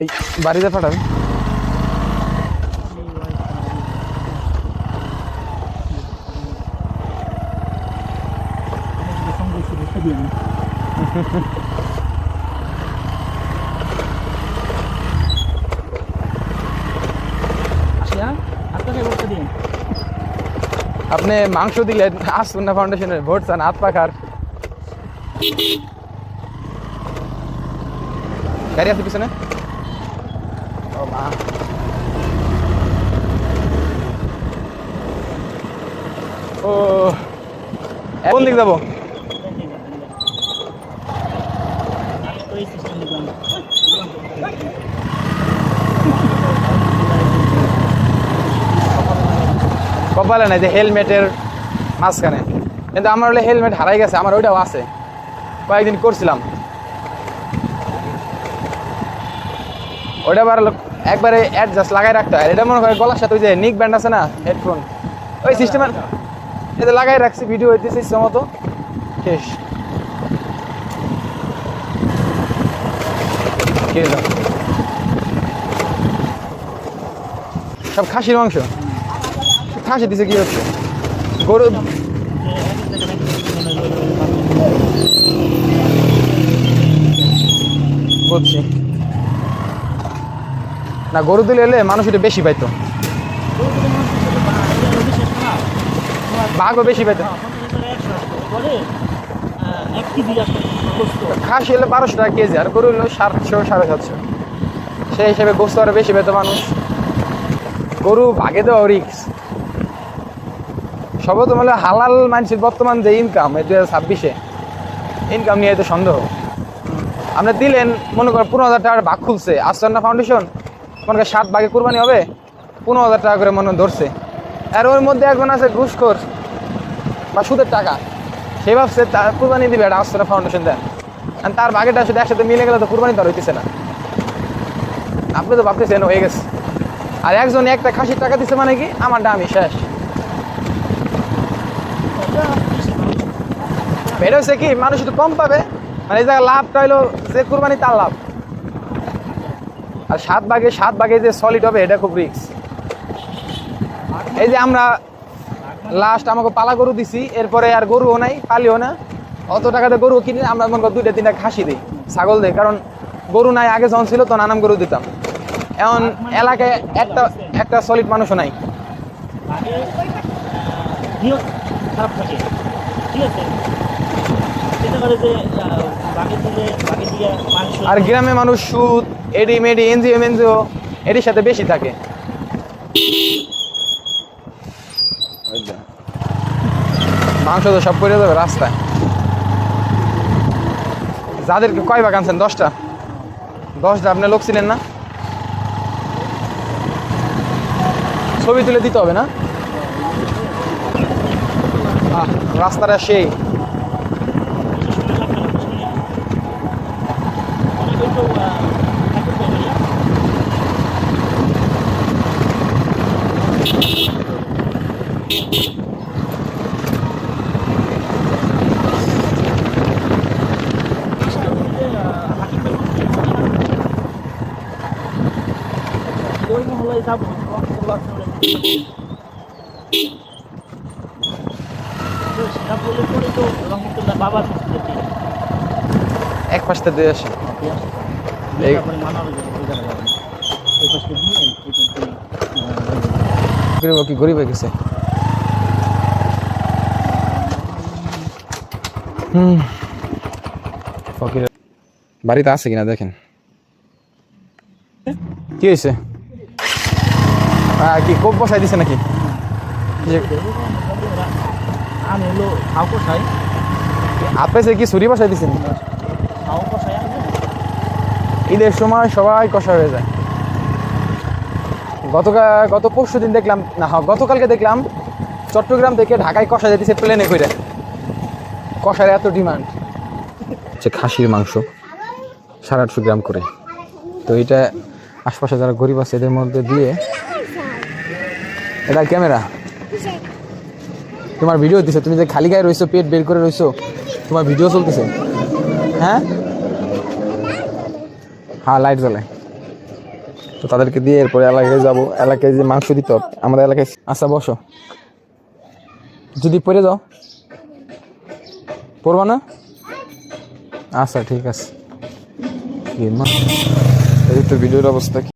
এই বাড়িতে পাঠাবে। আপনি মাংস দিলেন আসুন্না ফাউন্ডেশনের ভোট চান হাত পাখার গাড়ি আছে পিছনে। ও কোন দিক যাবো? কপালে নাই যে হেলমেটের মাঝখানে, কিন্তু আমার হলে হেলমেট হারাই গেছে। আমার ওইটাও আছে, কয়েকদিন করছিলাম ওইটা। আবার একবারে অ্যাডজাস্ট লাগাই রাখতে হয়। এটা মনে করে গলার সাথে ওই যে নিক ব্যান্ড আছে না, হেডফোন, ওই সিস্টেমের এটা লাগাই রাখছি। ভিডিও হইতেছে ইচ্ছা মতো শেষ। সব খাসির মাংস। খাসি দিছে কি হচ্ছে? গরু বুঝছি না, গরু দিলে এলে মানুষ এটা বেশি পাইতো, ভাগও বেশি পাইতো। খাসি হলে 1200 টাকা কেজি, আর গরু হলো 700 750। সেই হিসেবে গোস্ত আরো বেশি পেতো মানুষ। গরু ভাগে দেওয়া রিক্স। সর্বত মানে হালাল মানুষের বর্তমান যে ইনকাম, 2026-এ ইনকাম নিয়ে তো সন্দেহ। আপনি দিলেন মনে করেন 15,000 টাকার ভাগ খুলছে আসন্না ফাউন্ডেশন, মনে করেন 7 ভাগে কুরবানি হবে, 15,000 টাকা করে মনে ধরছে। আর ওর মধ্যে একজন আছে ঘুষখোর বা সুদের টাকা, সে ভাবছে তার কুরবানি দিবে একটা আসন্না ফাউন্ডেশন দেন, আর তার ভাগেটা শুধু একসাথে মিলে গেলে তো কুরবানি তো আর হইতেছে না। আপনি তো ভাবতেছেন হয়ে গেছে, আর একজন একটা খাসির টাকা দিচ্ছে মানে কি আমারটা আমি শেষ। এটা হচ্ছে কি মানুষ একটু কম পাবে, মানে এই জায়গায় লাভটা হইলো যে কুরবানি তার লাভ। আর 7 ভাগে যে সলিড হবে এটা খুব রিস্ক। এই যে আমরা লাস্ট আমাকে পালা গরু দিছি, এরপরে আর গরুও নাই, পালিও না, অত টাকাতে গরু কিনে আমরা মনে করি 2-3টা খাসি দিই, ছাগল দিই, কারণ গরু নাই। আগে যখন ছিল তখন আনাম গরু দিতাম। এখন এলাকায় একটা সলিড মানুষও নাই। আর গ্রামে মানুষ সুদ, এডি মেডি, এনজিও এটির সাথে বেশি থাকে। মাংস তো সব করে যাবে রাস্তায়। যাদেরকে কয় ভাগ আনছেন? 10টা আপনি লোক ছিলেন না? ছবি তুলে দিতে হবে না? রাস্তাটা সেই এক পাশটা দিয়ে আসে। কি গরিব হয়ে গেছে। বাড়িতে আছে কিনা দেখেন। কি হয়েছে? কি কোপ বসাই দিছে নাকি? আপনি কি ছুরি বসাই দিচ্ছেন? ঈদের সময় সবাই কষা হয়ে যায়। গত পরশু দিন দেখলাম না, গতকালকে দেখলাম চট্টগ্রাম থেকে ঢাকায় কষা যেতেছে প্লেনে করে। কষার এত ডিমান্ড। হচ্ছে খাসির মাংস 850 গ্রাম করে। তো এটা আশপাশে যারা গরিব আছে এদের মধ্যে দিয়ে, এটা ক্যামেরা তোমার ভিডিও দিছে, তুমি যে খালি গায়ে রয়েছো, পেট বের করে রয়েছো, তোমার ভিডিও চলতেছে। হ্যাঁ, লাইট জ্বলে। তো তাদেরকে দিয়ে এরপরে এলাকায় যাব, এলাকায় যে মাংস দিতে হবে আমাদের এলাকায়। আচ্ছা বসো, যদি পড়ে যাও পড়বা না? আচ্ছা ঠিক আছে। এই তো ভিডিওর অবস্থা কি।